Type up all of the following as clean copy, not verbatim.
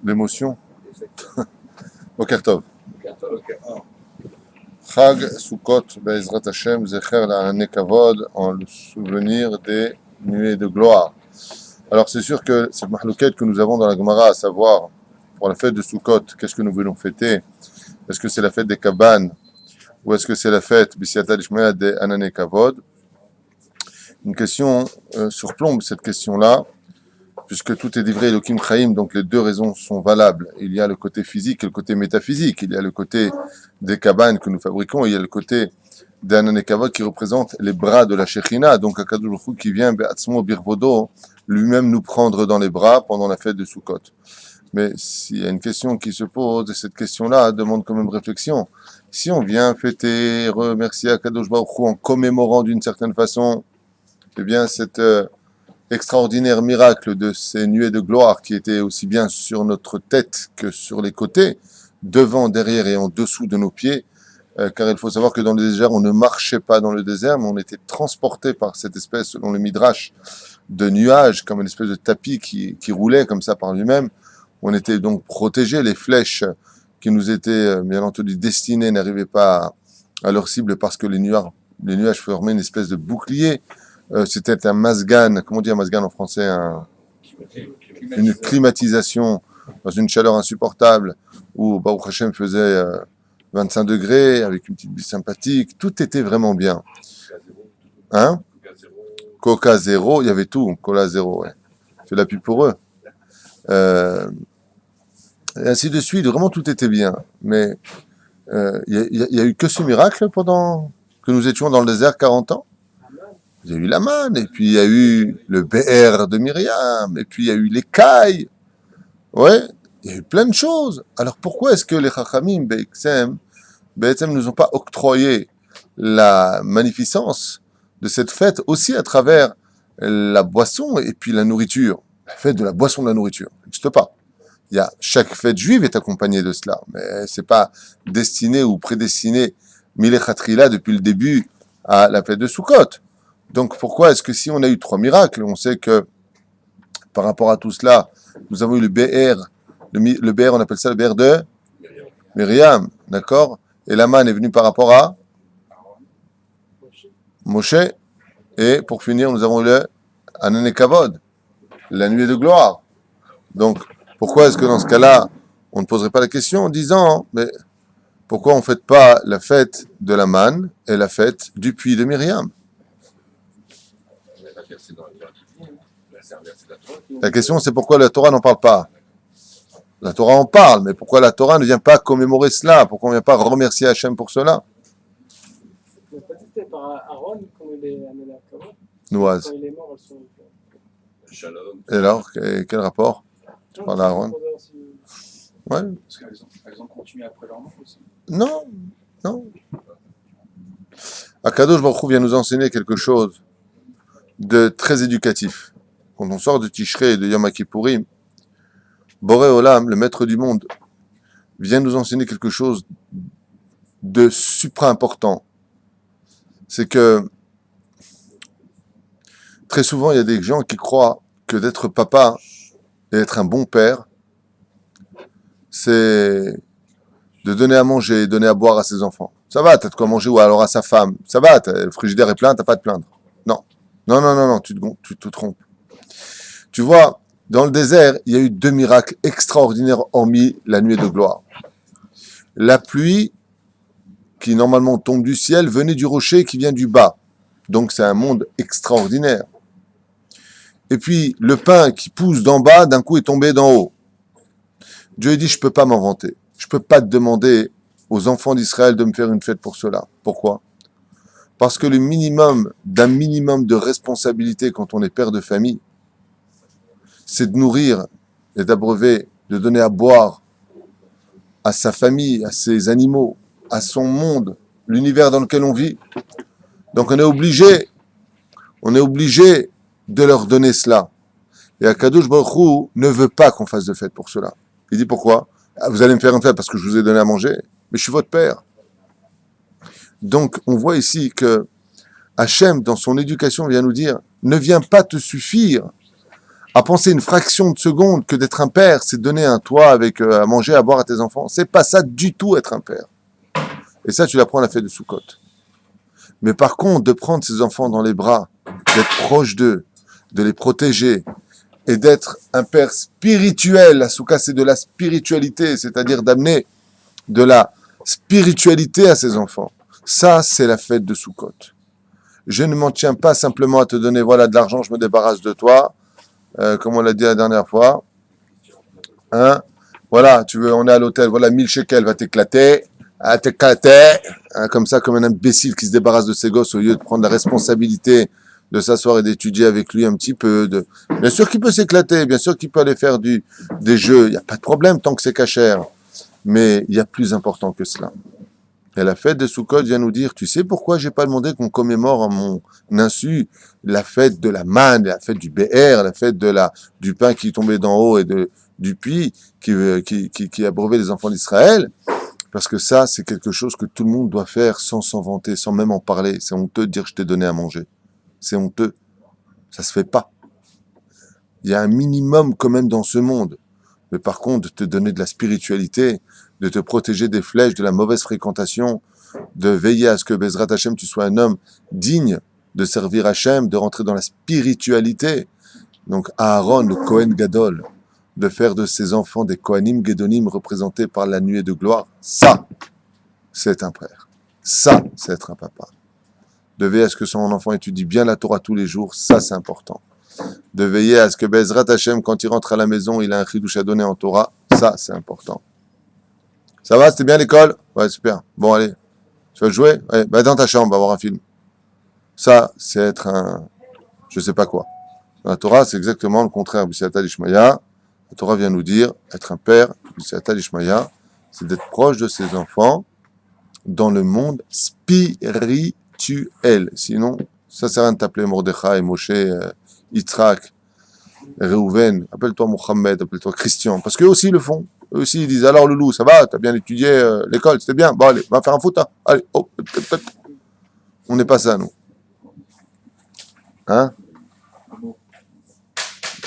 l'émotion. Boker Tov. Chag Sukkot Be'ezrat Hashem Zecher La'anei Kavod, en le souvenir des nuées de gloire. Alors c'est sûr que cette mahlouquette que nous avons dans la Gemara, à savoir pour la fête de Sukkot, qu'est-ce que nous voulons fêter? Est-ce que c'est la fête des cabanes ou est-ce que c'est la fête B'siyata d'Ishmael des Ananei Kavod? Une question surplombe cette question-là, puisque tout est livré Elohim Chaim, donc les deux raisons sont valables. Il y a le côté physique et le côté métaphysique. Il y a le côté des cabanes que nous fabriquons, et il y a le côté des Ananei Kavod qui représente les bras de la Shekhinah, donc Akadosh Baruch Hu qui vient Be'atzmo Birvodo lui-même nous prendre dans les bras pendant la fête de Sukkot. Mais s'il y a une question qui se pose, et cette question-là demande quand même réflexion. Si on vient fêter, remercier Akadosh Baruch Hu en commémorant d'une certaine façon, eh bien cet extraordinaire miracle de ces nuées de gloire qui étaient aussi bien sur notre tête que sur les côtés, devant, derrière et en dessous de nos pieds, car il faut savoir que dans le désert, on ne marchait pas dans le désert, mais on était transporté par cette espèce, selon le Midrash, de nuages, comme une espèce de tapis qui roulait comme ça par lui-même. On était donc protégés, les flèches qui nous étaient bien entendu destinées n'arrivaient pas à leur cible parce que les nuages formaient une espèce de bouclier. C'était un masgan, comment on dit un masgan en français, une climatisation dans une chaleur insupportable où Baruch Hashem faisait 25 degrés avec une petite bise sympathique, tout était vraiment bien. Hein? Coca zéro, il y avait tout, Cola zéro, ouais. C'est la pub pour eux. Et ainsi de suite, vraiment tout était bien. Mais il y a eu que ce miracle pendant que nous étions dans le désert 40 ans. Il y a eu la manne, et puis il y a eu le BR de Myriam, et puis il y a eu les cailles. Ouais, il y a eu plein de choses. Alors pourquoi est-ce que les Chachamim, BXM, nous ont pas octroyé la magnificence de cette fête aussi à travers la boisson et puis la nourriture? La fête de la boisson de la nourriture, ça n'existe pas. Chaque fête juive est accompagnée de cela, mais c'est pas destiné ou prédestiné Milechatrila depuis le début à la fête de Sukkot. Donc pourquoi est-ce que si on a eu 3 miracles, on sait que par rapport à tout cela, nous avons eu le BR, le BR on appelle ça le BR de Myriam, d'accord? Et la manne est venue par rapport à Moshe, et pour finir nous avons eu le Ananei Kavod, la nuée de gloire. Donc pourquoi est-ce que dans ce cas-là, on ne poserait pas la question en disant, mais pourquoi on ne fête pas la fête de la manne et la fête du puits de Myriam? La question, c'est pourquoi la Torah n'en parle pas. La Torah en parle, mais pourquoi la Torah ne vient pas commémorer cela? Pourquoi on ne vient pas remercier Hachem pour cela? Noise. Et alors, quel rapport? Tu parles d'Aaron? Ouais. Parce qu'elles ont continué après leur mort aussi. Non. Akadosh Baruch Hu vient nous enseigner quelque chose de très éducatif. Quand on sort de Tishrei et de Yom Kippourim, Boré Olam, le maître du monde, vient nous enseigner quelque chose de supra-important. C'est que très souvent, il y a des gens qui croient que d'être papa et être un bon père, c'est de donner à manger, donner à boire à ses enfants. Ça va, t'as de quoi manger, ou alors à sa femme. Ça va, le frigidaire est plein, t'as pas à te plaindre. Non, tu te trompes. Tu vois, dans le désert, il y a eu 2 miracles extraordinaires hormis la nuée de gloire. La pluie, qui normalement tombe du ciel, venait du rocher qui vient du bas. Donc c'est un monde extraordinaire. Et puis, le pain qui pousse d'en bas, d'un coup est tombé d'en haut. Dieu dit, je peux pas m'en vanter. Je peux pas te demander aux enfants d'Israël de me faire une fête pour cela. Pourquoi? Parce que le minimum d'un minimum de responsabilité quand on est père de famille, c'est de nourrir et d'abreuver, de donner à boire à sa famille, à ses animaux, à son monde, l'univers dans lequel on vit. Donc on est obligé de leur donner cela. Et Akadosh Baruch Hu ne veut pas qu'on fasse de fête pour cela. Il dit pourquoi? Vous allez me faire une fête parce que je vous ai donné à manger, mais je suis votre père. Donc on voit ici que Hachem, dans son éducation, vient nous dire, ne viens pas te suffire à penser une fraction de seconde que d'être un père, c'est donner un toit avec à manger, à boire à tes enfants. C'est pas ça du tout être un père. Et ça, tu l'apprends à la fête de Sukkot. Mais par contre, de prendre ses enfants dans les bras, d'être proche d'eux, de les protéger, et d'être un père spirituel, la Souka, c'est de la spiritualité, c'est-à-dire d'amener de la spiritualité à ses enfants. Ça, c'est la fête de Sukkot. Je ne m'en tiens pas simplement à te donner, voilà, de l'argent, je me débarrasse de toi, comme on l'a dit la dernière fois. Hein? Voilà, tu veux, on est à l'hôtel, voilà, 1000 shekels, va t'éclater, hein, comme ça, comme un imbécile qui se débarrasse de ses gosses au lieu de prendre la responsabilité de s'asseoir et d'étudier avec lui un petit peu. Bien sûr qu'il peut s'éclater, bien sûr qu'il peut aller faire des jeux, il n'y a pas de problème tant que c'est cachère. Mais il y a plus important que cela. Et la fête de Sukkot vient nous dire, tu sais pourquoi j'ai pas demandé qu'on commémore à mon insu la fête de la manne, la fête du BR, la fête du pain qui tombait d'en haut et du puits qui abreuvait les enfants d'Israël? Parce que ça, c'est quelque chose que tout le monde doit faire sans s'en vanter, sans même en parler. C'est honteux de dire je t'ai donné à manger. C'est honteux. Ça se fait pas. Il y a un minimum quand même dans ce monde. Mais par contre, de te donner de la spiritualité, de te protéger des flèches, de la mauvaise fréquentation, de veiller à ce que Bezrat Hashem, tu sois un homme digne de servir Hashem, de rentrer dans la spiritualité. Donc Aaron, le Kohen Gadol, de faire de ses enfants des Kohanim Gedonim représentés par la nuée de gloire, ça, c'est un père. Ça, c'est être un papa. De veiller à ce que son enfant étudie bien la Torah tous les jours, ça, c'est important. De veiller à ce que Bezrat Hashem, quand il rentre à la maison, il a un chidouche à donner en Torah, ça, c'est important. Ça va, c'était bien l'école? Ouais, super. Bon, allez, tu vas jouer? Ouais, bah dans ta chambre, on va voir un film. Ça, c'est être un... je sais pas quoi. La Torah, c'est exactement le contraire du Siyata d'Ishmaïa. La Torah vient nous dire, être un père, du Siyata d'Ishmaïa, c'est d'être proche de ses enfants dans le monde spirituel. Sinon, ça sert à rien de t'appeler Mordechai, Moshe, Yitzhak, Reuven, appelle-toi Mohammed, appelle-toi Christian, parce qu'eux aussi le font. Eux aussi, ils disent, alors Loulou, ça va, t'as bien étudié l'école, c'était bien, bon allez, va faire un foot, hein. Allez, oh, on n'est pas ça, nous. Hein?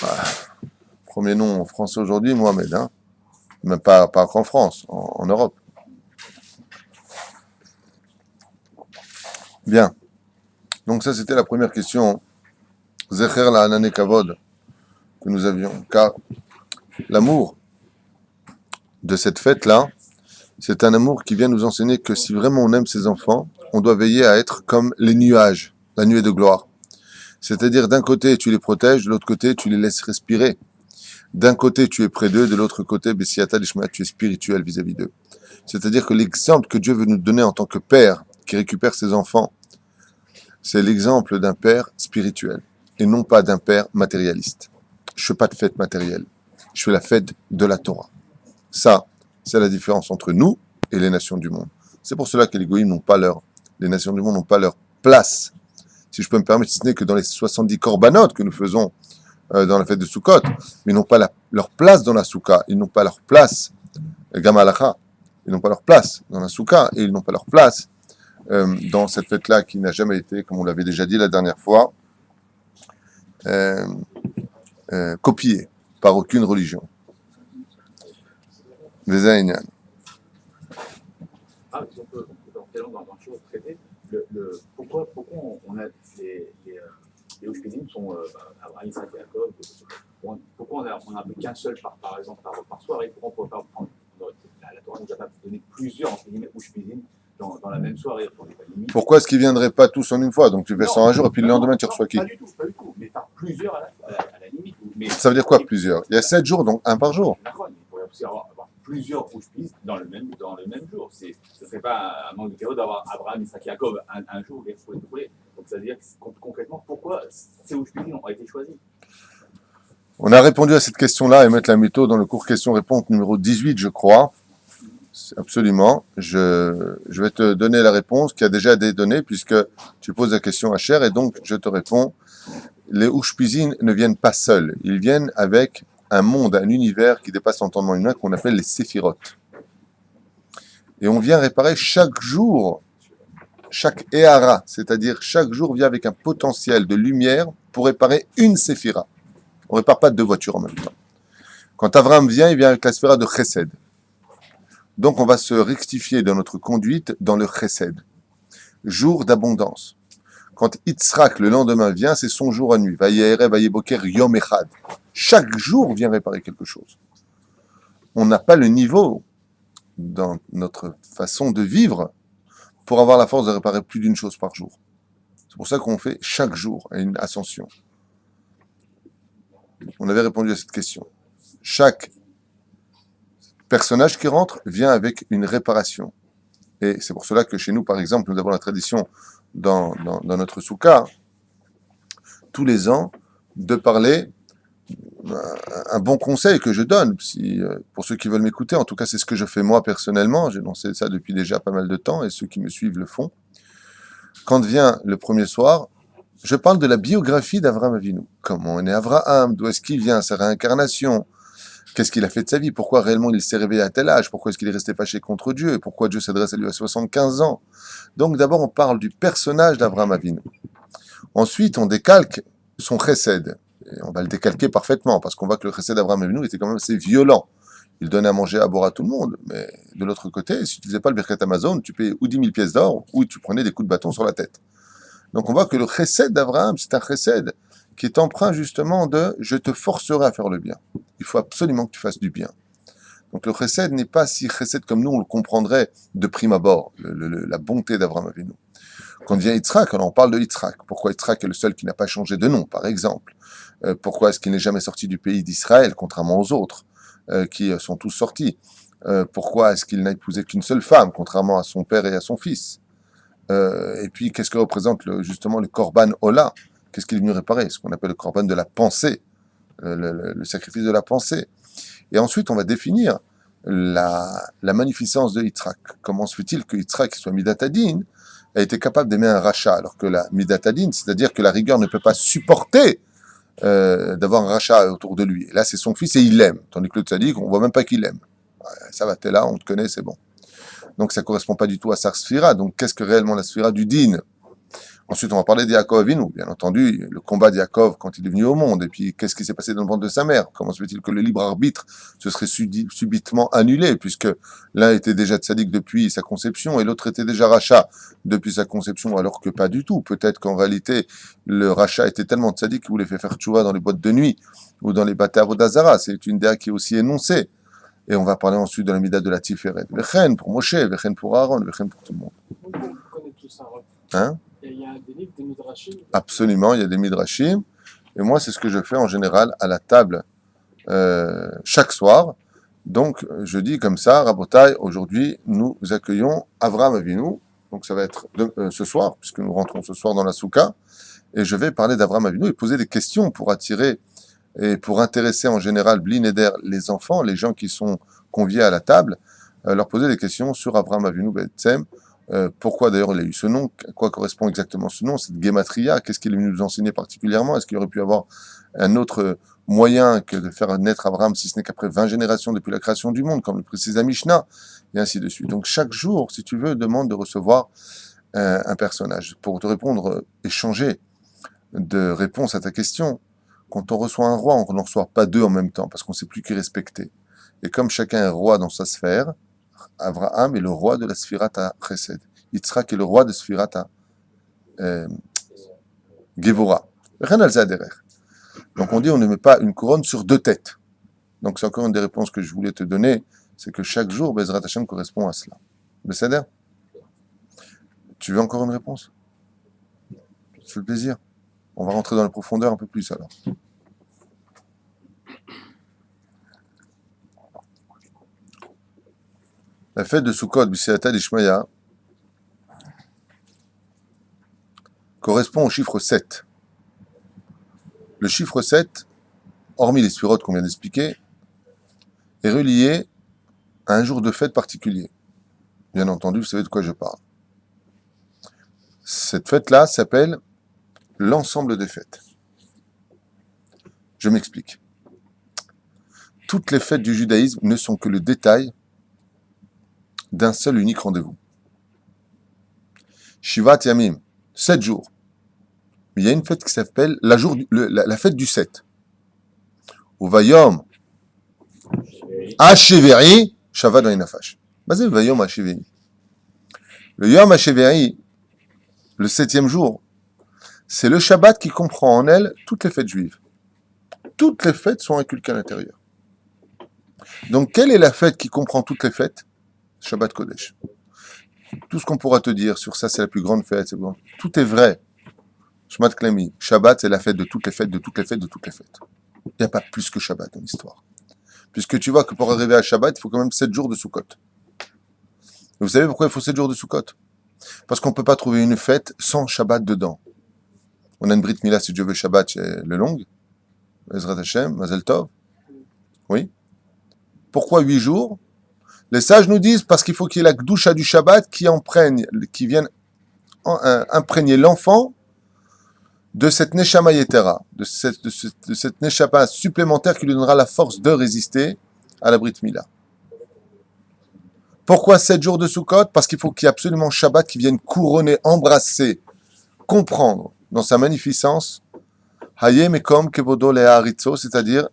Ah, premier nom en français aujourd'hui, Mohamed, hein? Même pas qu'en France, en Europe. Bien. Donc ça, c'était la première question. Zecher la Hanane Kavod que nous avions. Car l'amour de cette fête-là, c'est un amour qui vient nous enseigner que si vraiment on aime ses enfants, on doit veiller à être comme les nuages, la nuée de gloire. C'est-à-dire, d'un côté, tu les protèges, de l'autre côté, tu les laisses respirer. D'un côté, tu es près d'eux, de l'autre côté, Bessiata Lishma, tu es spirituel vis-à-vis d'eux. C'est-à-dire que l'exemple que Dieu veut nous donner en tant que père qui récupère ses enfants, c'est l'exemple d'un père spirituel et non pas d'un père matérialiste. Je fais pas de fête matérielle. Je fais la fête de la Torah. Ça, c'est la différence entre nous et les nations du monde. C'est pour cela que les nations du monde n'ont pas leur place. Si je peux me permettre, si ce n'est que dans les 70 corbanotes que nous faisons dans la fête de Sukkot, mais ils n'ont pas leur place dans la Soukha, ils n'ont pas leur place, Gamalacha, ils n'ont pas leur place dans la Soukha, et ils n'ont pas leur place dans cette fête-là qui n'a jamais été, comme on l'avait déjà dit la dernière fois, copiée par aucune religion. Des Aïnian. Ah, si on peut dans le show traité, pourquoi on a les Ushpizim sont Abraham, Isaac et Jacob, pourquoi on n'a qu'un seul par exemple par soirée, pourquoi on ne peut pas prendre la Torah nous a pas donné plusieurs Ushpizim dans la même soirée. Pourquoi est-ce qu'ils ne viendraient pas tous en une fois? Donc tu fais ça un jour et puis le lendemain tu reçois qui? Pas du tout, mais par plusieurs à la limite. Mais ça veut dire quoi plusieurs? Il y a 7 jours, donc un par jour. Il pourrait aussi avoir plusieurs Ushpiz dans le même jour. Ce ne serait pas un manque de chaos d'avoir Abraham, Isaac et Jacob un jour et tout. Donc ça veut dire concrètement pourquoi ces Ushpizim ont été choisis. On a répondu à cette question-là et mettre la mytho dans le cours question-réponse numéro 18, je crois. Absolument. Je vais te donner la réponse qui a déjà été donnée puisque tu poses la question à Cher et donc je te réponds. Les Ushpizim ne viennent pas seuls. Ils viennent avec un monde, un univers qui dépasse l'entendement humain qu'on appelle les séphirotes. Et on vient réparer chaque jour, chaque éhara, c'est-à-dire chaque jour vient avec un potentiel de lumière pour réparer une séphira. On ne répare pas deux voitures en même temps. Quand Abraham vient, il vient avec la sphère de Chesed. Donc on va se rectifier dans notre conduite dans le Chesed. Jour d'abondance. Quand Yitzhak, le lendemain, vient, c'est son jour à nuit. Vayerev, Vayeboker, Yom Echad. Chaque jour vient réparer quelque chose. On n'a pas le niveau dans notre façon de vivre pour avoir la force de réparer plus d'une chose par jour. C'est pour ça qu'on fait chaque jour une ascension. On avait répondu à cette question. Chaque personnage qui rentre vient avec une réparation. Et c'est pour cela que chez nous, par exemple, nous avons la tradition dans notre soukha, tous les ans, de parler un bon conseil que je donne, pour ceux qui veulent m'écouter, en tout cas c'est ce que je fais moi personnellement, j'ai lancé ça depuis déjà pas mal de temps, et ceux qui me suivent le font. Quand vient le premier soir, je parle de la biographie d'Avraham Avinu. Comment est né Avraham, d'où est-ce qu'il vient, sa réincarnation, qu'est-ce qu'il a fait de sa vie, pourquoi réellement il s'est réveillé à tel âge, pourquoi est-ce qu'il est resté fâché contre Dieu, et pourquoi Dieu s'adresse à lui à 75 ans. Donc d'abord on parle du personnage d'Avraham Avinu. Ensuite on décalque son chesed. Et on va le décalquer parfaitement, parce qu'on voit que le chesed d'Avraham Avinu était quand même assez violent. Il donnait à manger, à boire à tout le monde, mais de l'autre côté, si tu ne faisais pas le Birkat Amazon, tu payais ou 10 000 pièces d'or, ou tu prenais des coups de bâton sur la tête. Donc on voit que le chesed d'Avraham, c'est un chesed qui est empreint justement de « je te forcerai à faire le bien ». Il faut absolument que tu fasses du bien. Donc le chesed n'est pas si chesed comme nous on le comprendrait de prime abord, la bonté d'Avraham Avinu. Quand vient Yitzhak, alors on parle de Yitzhak. Pourquoi Yitzhak est le seul qui n'a pas changé de nom, par exemple? Pourquoi est-ce qu'il n'est jamais sorti du pays d'Israël, contrairement aux autres, qui sont tous sortis? Pourquoi est-ce qu'il n'a épousé qu'une seule femme, contrairement à son père et à son fils? Et puis, qu'est-ce que représente justement le Korban Ola? Qu'est-ce qu'il est venu réparer? Ce qu'on appelle le Korban de la pensée, le sacrifice de la pensée. Et ensuite, on va définir la magnificence de Yitzhak. Comment se fait-il que Yitzhak, qui soit Midatadin, a été capable d'aimer un rachat, alors que la Midatadin, c'est-à-dire que la rigueur ne peut pas supporter d'avoir un rachat autour de lui. Et là, c'est son fils et il l'aime. Tandis que le tzaddik, on voit même pas qu'il l'aime. Ouais, ça va, t'es là, on te connaît, c'est bon. Donc, ça correspond pas du tout à sa sphira. Donc, qu'est-ce que réellement la sphira du din? Ensuite, on va parler d'Yaakov Avinu, bien entendu, le combat d'Yaakov quand il est venu au monde. Et puis, qu'est-ce qui s'est passé dans le ventre de sa mère? Comment se fait-il que le libre arbitre se serait subitement annulé, puisque l'un était déjà tzaddik depuis sa conception et l'autre était déjà rachat depuis sa conception, alors que pas du tout. Peut-être qu'en réalité, le rachat était tellement tzaddik qu'il voulait faire tchouva dans les boîtes de nuit ou dans les bâtards d'Azara. C'est une idée qui est aussi énoncée. Et on va parler ensuite de la mida de la Tiferet. Vechen pour Moshe, Vechen pour Aaron, Vechen pour tout le monde. On connaît tout ça. Hein? Il y a des livres, des midrashim. Absolument, il y a des midrashim. Et moi, c'est ce que je fais en général à la table chaque soir. Donc, je dis comme ça, Rabotai, aujourd'hui, nous accueillons Avraham Avinu. Donc, ça va être ce soir, puisque nous rentrons ce soir dans la soukha. Et je vais parler d'Avraham Avinu et poser des questions pour attirer et pour intéresser en général Bli Neder, les enfants, les gens qui sont conviés à la table, leur poser des questions sur Avraham Avinu B'Etzem. Pourquoi d'ailleurs il a eu ce nom? À quoi correspond exactement ce nom? Cette Gematria, qu'est-ce qu'il est venu nous enseigner particulièrement? Est-ce qu'il aurait pu avoir un autre moyen que de faire naître Abraham, si ce n'est qu'après 20 générations depuis la création du monde, comme le précise la Mishnah, et ainsi de suite. Donc chaque jour, si tu veux, demande de recevoir un personnage. Pour te répondre, échanger de réponse à ta question, quand on reçoit un roi, on n'en reçoit pas deux en même temps, parce qu'on ne sait plus qui respecter. Et comme chacun est roi dans sa sphère, Avraham est le roi de la Sphirata Chesed. Yitzhak est le roi de Sphirata Gevora. Donc on dit on ne met pas une couronne sur deux têtes. Donc c'est encore une des réponses que je voulais te donner, c'est que chaque jour, Bezrat Hashem correspond à cela. Besséder? Tu veux encore une réponse? Ça fait plaisir. On va rentrer dans la profondeur un peu plus alors. La fête de Sukkot, B'Siyata d'Ishmaya, correspond au chiffre 7. Le chiffre 7, hormis les sphirotes qu'on vient d'expliquer, est relié à un jour de fête particulier. Bien entendu, vous savez de quoi je parle. Cette fête-là s'appelle l'ensemble des fêtes. Je m'explique. Toutes les fêtes du judaïsme ne sont que le détail d'un seul unique rendez-vous. Shivat Yamim, 7 jours. Mais il y a une fête qui s'appelle la fête du 7. Uvayom Hashiveri, Shabbat Vainafash. Basé le Vayom Hashiveri. Le Yom Hashiveri, le 7e jour, c'est le Shabbat qui comprend en elle toutes les fêtes juives. Toutes les fêtes sont inculquées à l'intérieur. Donc, quelle est la fête qui comprend toutes les fêtes? Shabbat Kodesh. Tout ce qu'on pourra te dire sur ça, c'est la plus grande fête. Bon. Tout est vrai. Shmat Klami. Shabbat, c'est la fête de toutes les fêtes, de toutes les fêtes, de toutes les fêtes. Il n'y a pas plus que Shabbat dans l'histoire. Puisque tu vois que pour arriver à Shabbat, il faut quand même 7 jours de Sukkot. Et vous savez pourquoi il faut 7 jours de Sukkot? Parce qu'on ne peut pas trouver une fête sans Shabbat dedans. On a une Brit Mila, si Dieu veut, Shabbat, c'est le long. Ezrat Hashem, Mazel Tov. Oui. Pourquoi 8 jours? Les sages nous disent parce qu'il faut qu'il y ait la Gdusha du Shabbat qui vienne imprégner l'enfant de cette Neshama Yetera, de cette Neshama supplémentaire qui lui donnera la force de résister à la Brit Mila. Pourquoi 7 jours de Sukkot? Parce qu'il faut qu'il y ait absolument Shabbat qui vienne couronner, embrasser, comprendre dans sa magnificence Hayem Ekom Kevodo Lea Haritzo, c'est-à-dire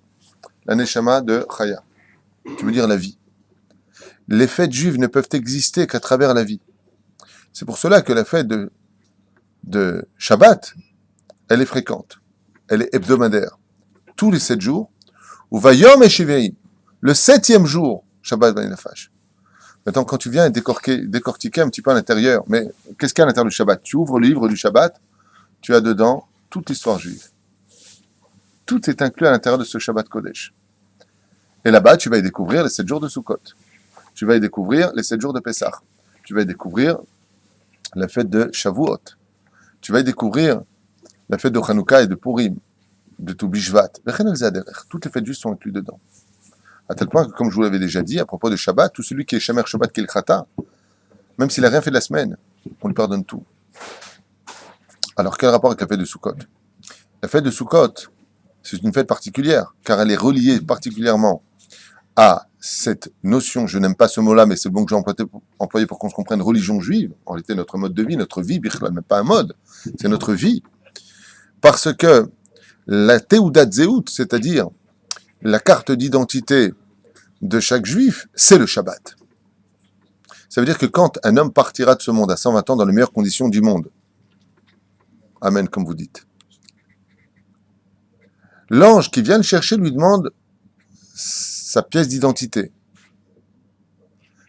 la Neshama de Chaya. Tu veux dire la vie. Les fêtes juives ne peuvent exister qu'à travers la vie. C'est pour cela que la fête de Shabbat, elle est fréquente. Elle est hebdomadaire. Tous les 7 jours. Ou Vayom Eshivei, le 7e jour, Shabbat Vainafash. Maintenant, quand tu viens décortiquer un petit peu à l'intérieur, mais qu'est-ce qu'il y a à l'intérieur du Shabbat? Tu ouvres le livre du Shabbat, tu as dedans toute l'histoire juive. Tout est inclus à l'intérieur de ce Shabbat Kodesh. Et là-bas, tu vas y découvrir les 7 jours de Sukkot. Tu vas y découvrir les 7 jours de Pessah. Tu vas y découvrir la fête de Shavuot. Tu vas y découvrir la fête de Hanouka et de Purim, de Toubishvat. Toutes les fêtes juives sont incluses dedans. À tel point que, comme je vous l'avais déjà dit, à propos de Shabbat, tout celui qui est Shamer Shabbat Kilchata, même s'il n'a rien fait de la semaine, on lui pardonne tout. Alors, quel rapport avec la fête de Sukkot? La fête de Sukkot, c'est une fête particulière, car elle est reliée particulièrement à cette notion, je n'aime pas ce mot-là, mais c'est bon que j'ai employé pour qu'on se comprenne, religion juive. En réalité, notre mode de vie, notre vie, même pas un mode, c'est notre vie. Parce que la Teudat Zehut, c'est-à-dire la carte d'identité de chaque juif, c'est le Shabbat. Ça veut dire que quand un homme partira de ce monde à 120 ans dans les meilleures conditions du monde, Amen, comme vous dites, l'ange qui vient le chercher lui demande sa pièce d'identité.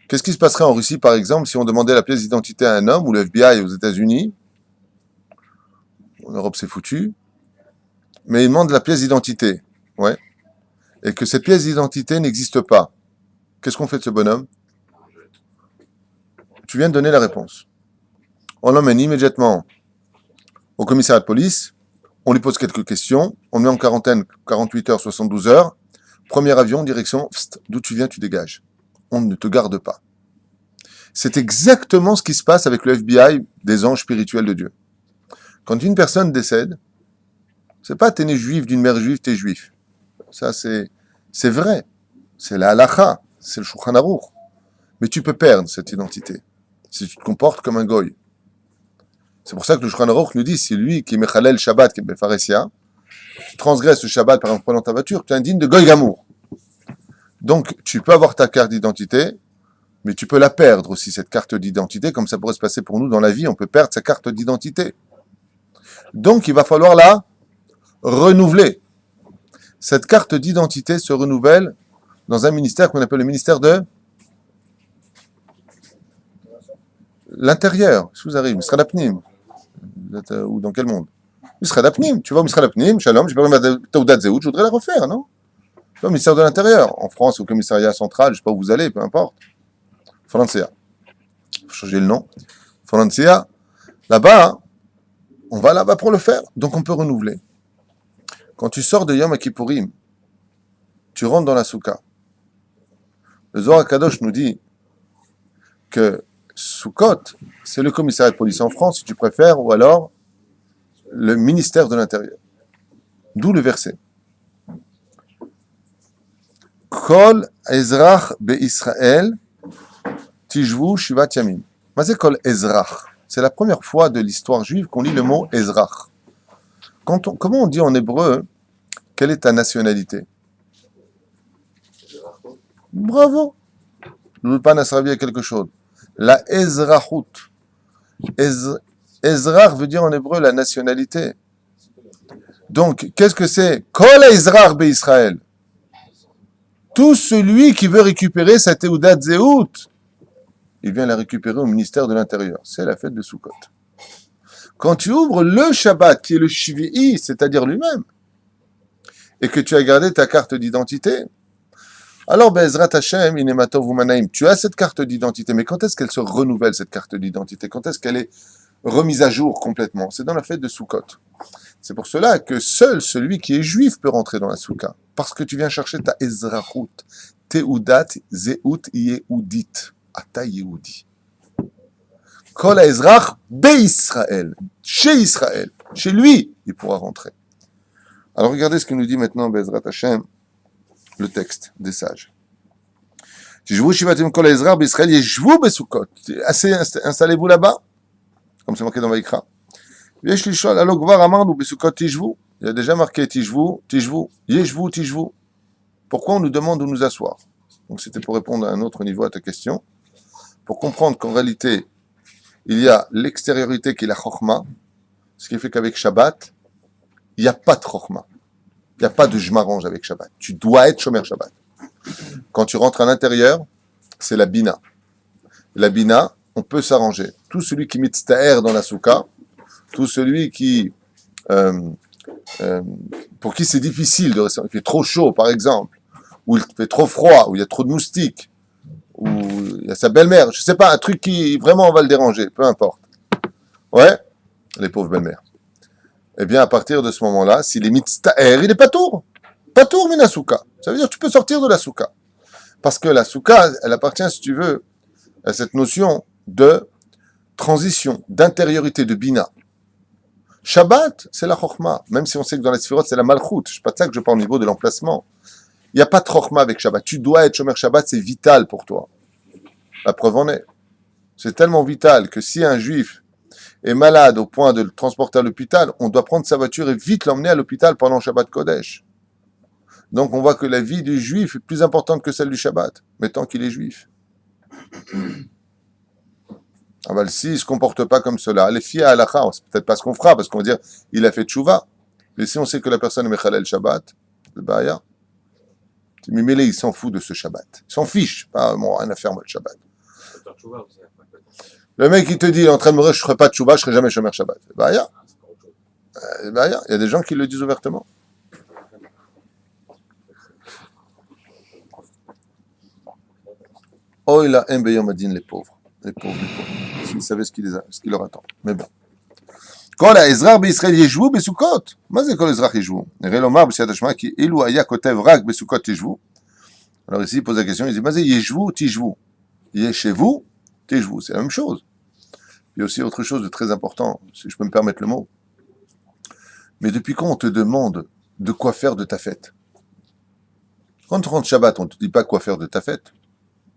Qu'est-ce qui se passerait en Russie, par exemple, si on demandait la pièce d'identité à un homme, ou le FBI aux États-Unis? En Europe, c'est foutu. Mais il demande la pièce d'identité. Ouais. Et que cette pièce d'identité n'existe pas. Qu'est-ce qu'on fait de ce bonhomme? Tu viens de donner la réponse. On l'emmène immédiatement au commissariat de police, on lui pose quelques questions, on le met en quarantaine 48 heures, 72 heures, premier avion, direction, d'où tu viens, tu dégages. On ne te garde pas. C'est exactement ce qui se passe avec le FBI des anges spirituels de Dieu. Quand une personne décède, c'est pas t'es né juif d'une mère juive, t'es juif. Ça, c'est vrai. C'est la halacha, c'est le Shulchan Aruch. Mais tu peux perdre cette identité si tu te comportes comme un goy. C'est pour ça que le Shulchan Aruch nous dit, si lui qui est Mechalel Shabbat, qui est Befaresia, tu transgresses le Shabbat par exemple prenant ta voiture, tu es indigne de goy gamour. Donc, tu peux avoir ta carte d'identité, mais tu peux la perdre aussi, cette carte d'identité, comme ça pourrait se passer pour nous dans la vie, on peut perdre sa carte d'identité. Donc, il va falloir la renouveler. Cette carte d'identité se renouvelle dans un ministère qu'on appelle le ministère de l'Intérieur. Si vous arrivez, Misrad Apnim. Vous êtes où, dans quel monde? Misrad Apnim. Tu vas au Misrad Apnim, Shalom, j'ai pas ma Teudat Zehut, je voudrais la refaire, non? Tu vas au ministère de l'Intérieur. En France, au commissariat central, je sais pas où vous allez, peu importe. Francia. Il faut changer le nom. Francia. Là-bas, on va là-bas pour le faire. Donc on peut renouveler. Quand tu sors de Yom Kippourim, tu rentres dans la Souka. Le Zohar Kadosh nous dit que Soukot, c'est le commissariat de police en France, si tu préfères, ou alors le ministère de l'Intérieur. D'où le verset. Kol Ezrach be'Israël tishvu shivat yamim. Mais c'est Kol Ezrach. C'est la première fois de l'histoire juive qu'on lit le mot Ezrach. Comment on dit en hébreu, quelle est ta nationalité? Bravo. L'ulpan a servi à quelque chose. La Ezrahut. Ezrach veut dire en hébreu la nationalité. Donc, qu'est-ce que c'est? Kol Ezrach be Israël. Tout celui qui veut récupérer sa Teudat Zéhout, il vient la récupérer au ministère de l'Intérieur. C'est la fête de Sukkot. Quand tu ouvres le Shabbat, qui est le Shvi'i, c'est-à-dire lui-même, et que tu as gardé ta carte d'identité, alors, Be'ezrat Hashem, Inematov Umanaim, tu as cette carte d'identité, mais quand est-ce qu'elle se renouvelle, cette carte d'identité? Quand est-ce qu'elle est remise à jour complètement? C'est dans la fête de Sukkot. C'est pour cela que seul celui qui est juif peut rentrer dans la Soukha. Parce que tu viens chercher ta Ezrachut, Teudat Zeut Yehudit, Ata Yehudi. Kol Ezrach Be-Israël, chez lui, il pourra rentrer. Alors regardez ce que nous dit maintenant Be'ezrat Hashem, le texte des sages. Installez-vous là-bas, comme c'est marqué dans Vaïkra. Il y a déjà marqué Tishvu, Yeshvu, Tishvu. Pourquoi on nous demande de nous asseoir? Donc c'était pour répondre à un autre niveau à ta question, pour comprendre qu'en réalité, il y a l'extériorité qui est la Chokhmah, ce qui fait qu'avec Shabbat, il n'y a pas de Chokhmah. Il n'y a pas de je m'arrange avec Shabbat. Tu dois être Shomer Shabbat. Quand tu rentres à l'intérieur, c'est la Bina. La Bina, on peut s'arranger. Tout celui qui mitztaher dans la Soukha, tout celui qui, pour qui c'est difficile de rester, il fait trop chaud par exemple, ou il fait trop froid, ou il y a trop de moustiques, ou il y a sa belle-mère, je sais pas, un truc qui vraiment va le déranger, peu importe. Ouais, les pauvres belles-mères. Eh bien, à partir de ce moment-là, s'il est mitztaher, il est patour. Patour mina soukha. Ça veut dire que tu peux sortir de la soukha. Parce que la soukha, elle appartient, si tu veux, à cette notion de transition, d'intériorité, de bina. Shabbat, c'est la chokhmah. Même si on sait que dans la sphirot, c'est la malchut. C'est pas de ça que je parle au niveau de l'emplacement. Il n'y a pas de chokhmah avec Shabbat. Tu dois être shomer Shabbat, c'est vital pour toi. La preuve en est. C'est tellement vital que si un juif est malade au point de le transporter à l'hôpital, on doit prendre sa voiture et vite l'emmener à l'hôpital pendant Shabbat Kodesh. Donc on voit que la vie du juif est plus importante que celle du Shabbat, mais tant qu'il est juif. Ah ben, s'il ne se comporte pas comme cela, les filles à halakha, c'est peut-être pas ce qu'on fera, parce qu'on va dire, il a fait tchouva. Mais si on sait que la personne est mechalel Shabbat, c'est baya. Mimélé, il s'en fout de ce Shabbat. Il s'en fiche. Pas, bon, rien à faire, moi, le Shabbat. Le mec, il te dit, il est en train de mourir, je ne ferai pas de tchouva, je ne serai jamais shomer Shabbat. Baya. Baya. Il y a des gens qui le disent ouvertement. Oh, il a un beyomadine, les pauvres. Les pauvres. S'ils savaient ce qui leur attend. Mais bon. Kol האזרח בישראל ישבו בסוכות. מה זה כל אזרח ישבו? נראה לומר בסייעתא שמיא כי אילו היה כותב רק בסוכות תשבו. Alors ici, il pose la question, il dit, מה זה ישבו תשבו? ישבו תשבו, c'est la même chose. Il y a aussi autre chose de très important, si je peux me permettre le mot. Mais depuis quand on te demande de quoi faire de ta fête? Quand tu rentres Shabbat, on ne te dit pas quoi faire de ta fête.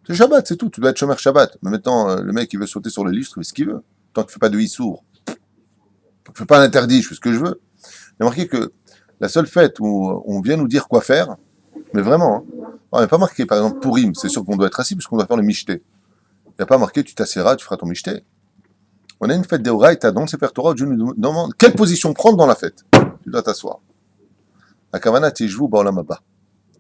C'est Shabbat, c'est tout. Tu dois être shomer Shabbat. Mais maintenant, le mec, il veut sauter sur le lit, il fait ce qu'il veut. Tant qu'il ne fait pas de issour. Je ne fais pas l'interdit, je fais ce que je veux. Il y a marqué que la seule fête où on vient nous dire quoi faire, mais vraiment, hein, on n'a pas marqué, par exemple, Purim, c'est sûr qu'on doit être assis puisqu'on doit faire le michté. Il n'y a pas marqué, tu t'assieras, tu feras ton michté. On a une fête d'Eoraïta dans le Sefer Torah où Dieu nous demande quelle position prendre dans la fête. Tu dois t'asseoir. La Kavana Tishvu Ba'olam Haba.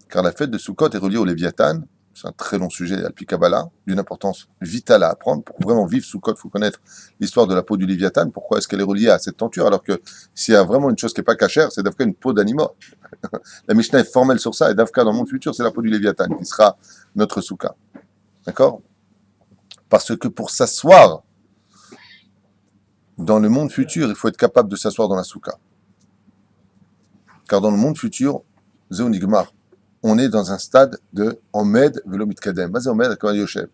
Car la fête de Sukkot est reliée au Léviathan. C'est un très long sujet, Alpi Kabbalah, d'une importance vitale à apprendre. Pour vraiment vivre Sukkot, il faut connaître l'histoire de la peau du Léviathan. Pourquoi est-ce qu'elle est reliée à cette tenture? Alors que s'il y a vraiment une chose qui n'est pas cachère, c'est d'Afka une peau d'animal. La Mishnah est formelle sur ça, et d'Afka dans le monde futur, c'est la peau du Léviathan qui sera notre Soukha. D'accord? Parce que pour s'asseoir dans le monde futur, il faut être capable de s'asseoir dans la Soukha. Car dans le monde futur, Zéonigmar, on est dans un stade de Omed velo mitkadem. Vas-y, Omed, comme Yoshev.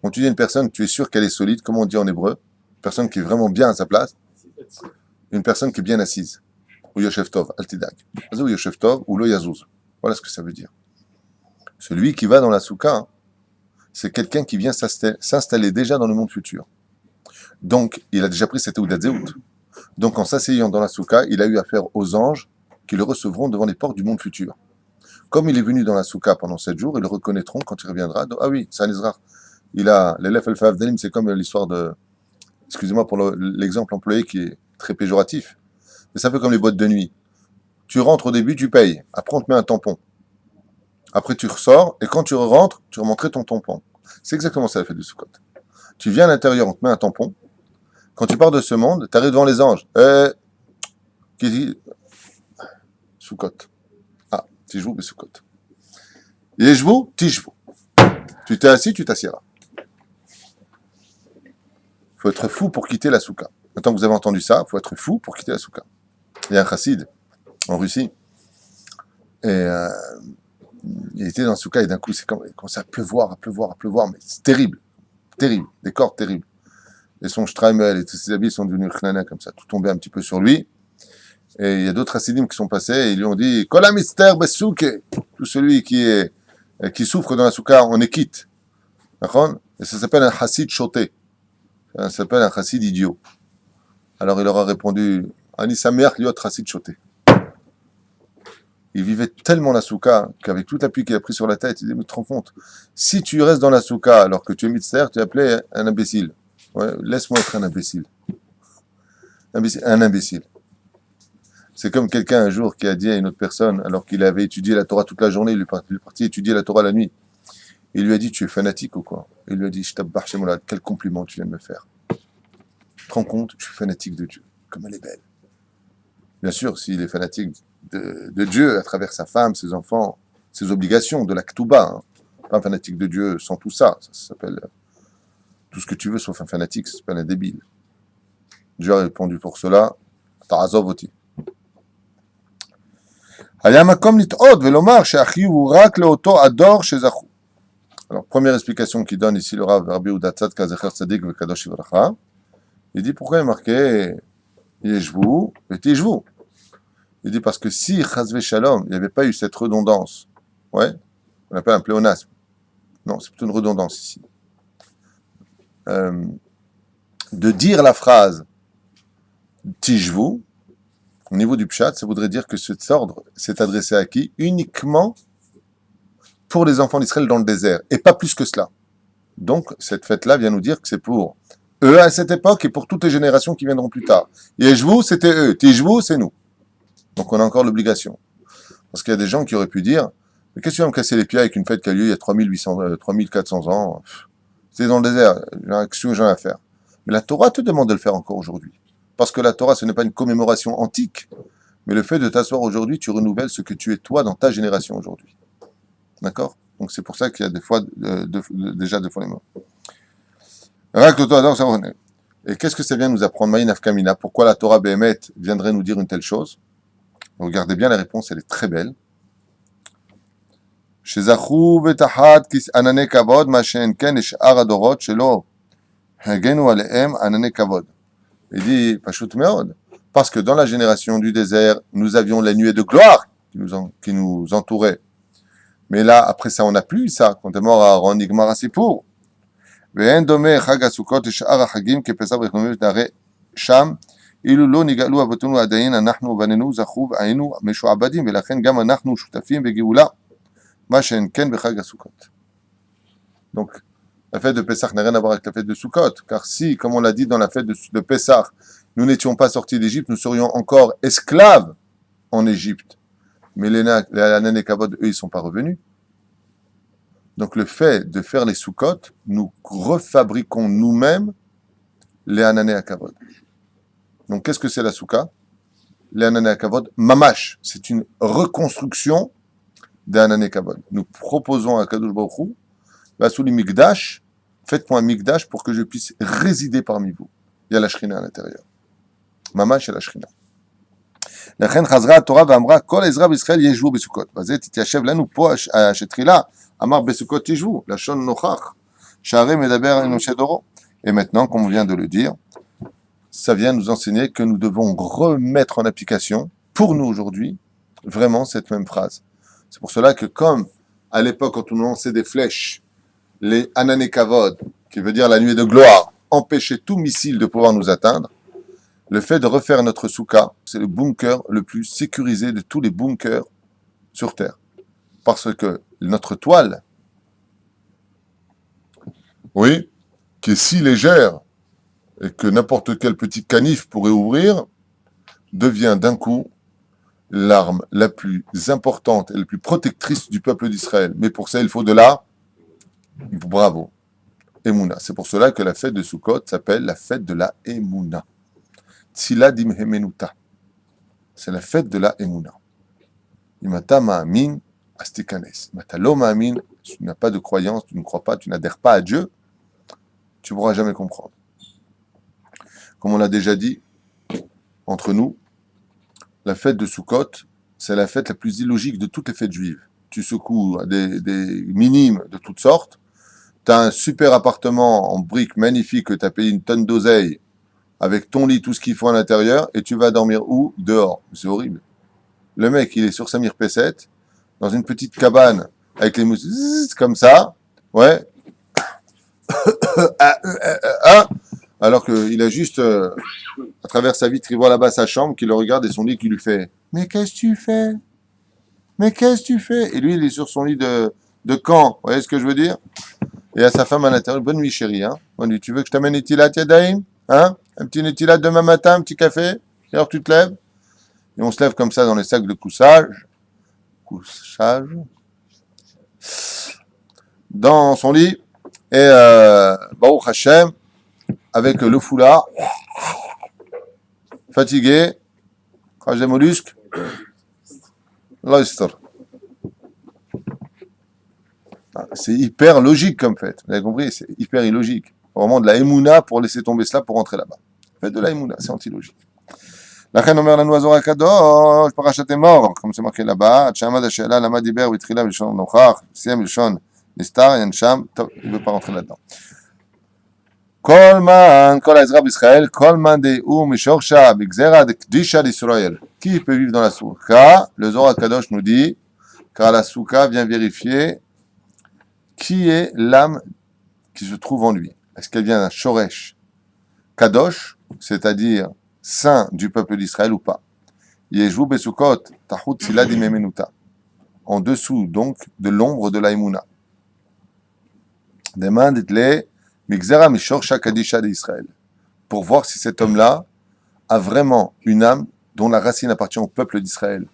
Quand tu dis à une personne, tu es sûr qu'elle est solide, comment on dit en hébreu? Une personne qui est vraiment bien à sa place. Une personne qui est bien assise. Ou Yoshev Tov, Altidag. Vas-y, ou Yoshev Tov, ou Lo Yazouz. Voilà ce que ça veut dire. Celui qui va dans la soukha, c'est quelqu'un qui vient s'installer déjà dans le monde futur. Donc, il a déjà pris cette Oudat Zéhout. Donc, en s'asseyant dans la soukha, il a eu affaire aux anges qui le recevront devant les portes du monde futur. Comme il est venu dans la souka pendant 7 jours, ils le reconnaîtront quand il reviendra. Donc, ah oui, c'est un Ezra. Il a l'élève El Favdalim, c'est comme l'histoire de. Excusez-moi pour l'exemple employé qui est très péjoratif. Mais c'est un peu comme les boîtes de nuit. Tu rentres au début, tu payes. Après, on te met un tampon. Après, tu ressors. Et quand tu rentres, tu remonterais ton tampon. C'est exactement ça, la fête du Sukkot. Tu viens à l'intérieur, on te met un tampon. Quand tu pars de ce monde, tu arrives devant les anges. Qui dit Sukkot. Ah, Tijvou, mais Sukkot. Yejvou, Tijvou. Tu t'es assis, tu t'assieras. Il faut être fou pour quitter la souka. Maintenant que vous avez entendu ça, il faut être fou pour quitter la souka. Il y a un chassid en Russie. Et il était dans la souka et d'un coup, il commençait à pleuvoir, mais c'est terrible. Terrible. Décor terrible. Et son shtreimel et tous ses habits sont devenus chnana comme ça, tout tombé un petit peu sur lui. Et il y a d'autres chassidim qui sont passés et ils lui ont dit Kol mister besouke. Tout celui qui souffre dans la souka, on est quitte. D'accord? Et ça s'appelle un chassid choté. Ça s'appelle un chassid idiot. Alors il leur a répondu Ani samer liot chassid choté. Il vivait tellement la souka qu'avec toute la pluie qu'il a pris sur la tête, il dit mais tu te rends compte, si tu restes dans la souka alors que tu es mitzvah, tu es appelé un imbécile. Ouais, laisse-moi être un imbécile. Un imbécile. C'est comme quelqu'un un jour qui a dit à une autre personne, alors qu'il avait étudié la Torah toute la journée, il est parti étudier la Torah la nuit. Il lui a dit, tu es fanatique ou quoi? Il lui a dit, je t'abbarre chez moi, quel compliment tu viens de me faire. Tu te rends compte, je suis fanatique de Dieu. Comme elle est belle. Bien sûr, s'il est fanatique de Dieu à travers sa femme, ses enfants, ses obligations, de la Ketouba, hein. Pas un fanatique de Dieu sans tout ça. Ça s'appelle tout ce que tu veux sauf un fanatique, ça s'appelle un débile. Dieu a répondu pour cela, Ta'azov oti. Alors, première explication qu'il donne ici le Rav Rabbi Yehuda Tzadka Zecher Tzadik Vekadosh Ivracha. Il dit pourquoi il est marqué Yeshvou et Tijvou. Il dit parce que si Chazve Shalom, il n'y avait pas eu cette redondance, ouais, on appelle un pléonasme. Non, c'est plutôt une redondance ici. De dire la phrase Tijvou, au niveau du Pshat, ça voudrait dire que cet ordre s'est adressé à qui? Uniquement pour les enfants d'Israël dans le désert, et pas plus que cela. Donc, cette fête-là vient nous dire que c'est pour eux à cette époque et pour toutes les générations qui viendront plus tard. Yeshvou, c'était eux. Tijvou, c'est nous. Donc, on a encore l'obligation. Parce qu'il y a des gens qui auraient pu dire, mais qu'est-ce que tu vas me casser les pieds avec une fête qui a lieu il y a 3400 ans? C'était dans le désert, qu'est-ce que j'en ai à faire? Mais la Torah te demande de le faire encore aujourd'hui. Parce que la Torah, ce n'est pas une commémoration antique, mais le fait de t'asseoir aujourd'hui, tu renouvelles ce que tu es toi dans ta génération aujourd'hui. D'accord? Donc c'est pour ça qu'il y a des fois, déjà deux fois les mots. Et qu'est-ce que ça vient nous apprendre, Maïn Afkamina? Pourquoi la Torah Béhémet viendrait nous dire une telle chose? Regardez bien la réponse, elle est très belle. Shezachu v'tachat kis anane kavod ma she'en ken she'ar adorot shelo hagenu alehem anane kavod. Il dit, Pashut Meod, parce que dans la génération du désert, nous avions les nuées de gloire qui nous entouraient. Mais là, après ça, on n'a plus ça. Quand est mort à Aaron, Nigmar Asipour. Ve'en domeh chag hasukot she'ar hachagim kepesach v'chnomim v'nare sham, ilu lo nigalu avotonu adayin anachnu vanenu zachu v'ayinu meshu'abadim v'lachen gam anachnu shutafim v'geula ma she'en ken b'chag hasukot. Donc, la fête de Pessah n'a rien à voir avec la fête de Sukkot, car si, comme on l'a dit dans la fête de Pessah, nous n'étions pas sortis d'Égypte, nous serions encore esclaves en Égypte. Mais les Anané Kavod, eux, ils ne sont pas revenus. Donc le fait de faire les Sukkot, nous refabriquons nous-mêmes les Anané Kavod. Donc qu'est-ce que c'est la Soukha? Les Anané Kavod, Mamash, c'est une reconstruction des Anané Kavod. Nous proposons à Kadosh Baruch Hu, Basuli Mikdash, faites-moi un Mikdash pour que je puisse résider parmi vous. Il y a la Shrina à l'intérieur. Mamash et la Shrina. לכן חזרה התורה ואמרה, כל עזרא בישראל ישבו בסוכות. וזה תתיישב לנו פה שתחילה, אמר בסוכות תשבו, לשון נוכח, שהרי מדבר אנושי דורו. Et maintenant, comme on vient de le dire, ça vient nous enseigner que nous devons remettre en application, pour nous aujourd'hui, vraiment cette même phrase. C'est pour cela que comme à l'époque, quand on lançait des flèches, les Anané Kavod, qui veut dire la nuée de gloire, empêchaient tout missile de pouvoir nous atteindre, le fait de refaire notre soukha, c'est le bunker le plus sécurisé de tous les bunkers sur Terre. Parce que notre toile, oui, qui est si légère et que n'importe quel petit canif pourrait ouvrir, devient d'un coup l'arme la plus importante et la plus protectrice du peuple d'Israël. Mais pour ça, il faut de la bravo, Emouna. C'est pour cela que la fête de Sukkot s'appelle la fête de la Emouna. Tzila dimhemenuta. C'est la fête de la Emouna. Imata ma'amin astikanes. Imata lo ma'amin, tu n'as pas de croyance, tu ne crois pas, tu n'adhères pas à Dieu, tu ne pourras jamais comprendre. Comme on l'a déjà dit, entre nous, la fête de Sukkot, c'est la fête la plus illogique de toutes les fêtes juives. Tu secoues des minimes de toutes sortes, tu as un super appartement en briques magnifique que tu as payé une tonne d'oseille, avec ton lit, tout ce qu'il faut à l'intérieur, et tu vas dormir où? Dehors. C'est horrible. Le mec, il est sur sa mirpessette, dans une petite cabane, avec les mousses, comme ça, ouais, alors qu'il a juste, à travers sa vitre, il voit là-bas sa chambre, qui le regarde, et son lit qui lui fait « Mais qu'est-ce que tu fais? Mais qu'est-ce que tu fais ?» Et lui, il est sur son lit de camp, vous voyez ce que je veux dire? Et à sa femme à l'intérieur, bonne nuit chérie, hein. Bonne nuit, tu veux que je t'amène Netilat Yadaïm? Hein? Un petit Netilat demain matin, un petit café? Et alors tu te lèves? Et on se lève comme ça dans les sacs de couchage, dans son lit, et Baruch Hashem, avec le foulard, fatigué, crach des mollusques, l'oyster. C'est hyper logique comme fête, vous avez compris? C'est hyper illogique. Vraiment de la émouna pour laisser tomber cela pour rentrer là-bas. Faites de la émouna, c'est anti-logique. La reine Omer לנו הזוהר הקדוש, פרשת אמור, comme c'est marqué là-bas, עד שעמד השאלה למה דיבר והתחילה בלשון נוכח, סיים בלשון נסתר, ינשם, טוב, il ne veut pas rentrer là-dedans. כל העזרה בישראל, כל מאן דהוא משורשה בגזרה דקדישה לישראל. Qui peut vivre dans la soukha? Le Zohar Kadosh nous dit, car la soukha vient vérifier qui est l'âme qui se trouve en lui. Est-ce qu'elle vient d'un shoresh kadosh, c'est-à-dire saint du peuple d'Israël ou pas? Yeshvu besukot tahut tzila dimemenuta. En dessous donc de l'ombre de la Emouna. Demande-le migzera mishor kadisha d'Israël. Pour voir si cet homme-là a vraiment une âme dont la racine appartient au peuple d'Israël.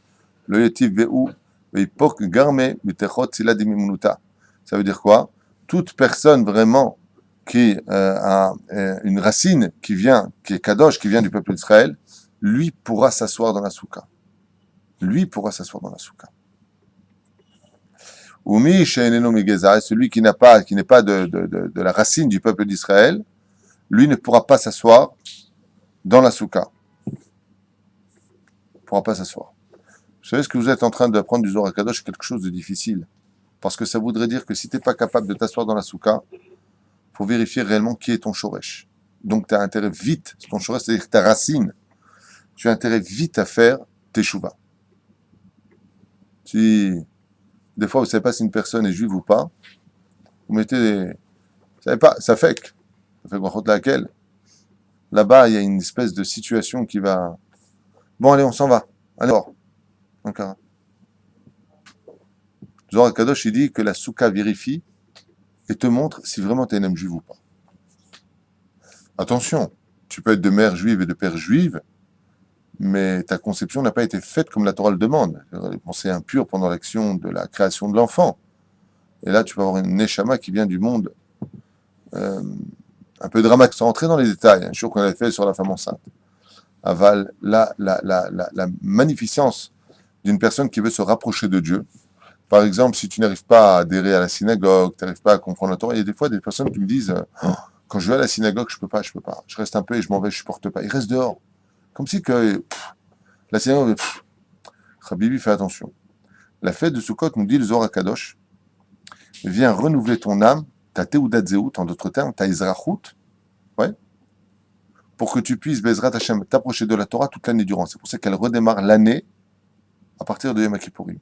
Le yetiv ve'u ve'ipok garme mitechot tzila dimemenuta. Ça veut dire quoi? Toute personne vraiment qui a une racine qui est kadosh, qui vient du peuple d'Israël, lui pourra s'asseoir dans la soukha. Lui pourra s'asseoir dans la soukha. Umi she'eneno migeza, celui qui n'est pas de la racine du peuple d'Israël, lui ne pourra pas s'asseoir dans la soukha. Il ne pourra pas s'asseoir. Vous savez ce que vous êtes en train d'apprendre du Zohar Kadosh, c'est quelque chose de difficile. Parce que ça voudrait dire que si tu n'es pas capable de t'asseoir dans la soukha, il faut vérifier réellement qui est ton shoresh. Donc tu as intérêt vite, ton shoresh, c'est-à-dire ta racine, tu as intérêt vite à faire teshuva. Si des fois vous ne savez pas si une personne est juive ou pas, vous mettez, vous savez pas, ça fait quoi laquelle. Là-bas, il y a une espèce de situation qui va. Bon, allez, on s'en va. Allez, encore. Zohar Kadosh, il dit que la soukha vérifie et te montre si vraiment tu es un homme juif ou pas. Attention, tu peux être de mère juive et de père juive, mais ta conception n'a pas été faite comme la Torah le demande. Les pensées impures pendant l'action de la création de l'enfant. Et là, tu vas avoir une neshama qui vient du monde un peu dramatique, sans rentrer dans les détails. Un jour qu'on avait fait sur la femme enceinte. Aval, la magnificence d'une personne qui veut se rapprocher de Dieu. Par exemple, si tu n'arrives pas à adhérer à la synagogue, tu n'arrives pas à comprendre la Torah, il y a des fois des personnes qui me disent quand je vais à la synagogue, je peux pas. Je reste un peu et je m'en vais, je supporte pas. Ils restent dehors. Comme si que la synagogue, Habibi, fais attention. La fête de Sukkot, nous dit le Zohar Kadosh, vient renouveler ton âme, ta Teudat Zeut, en d'autres termes, ta Ezrachut, ouais, pour que tu puisses, Bezrat Hashem, t'approcher de la Torah toute l'année durant. C'est pour ça qu'elle redémarre l'année à partir de Yom Kippourim.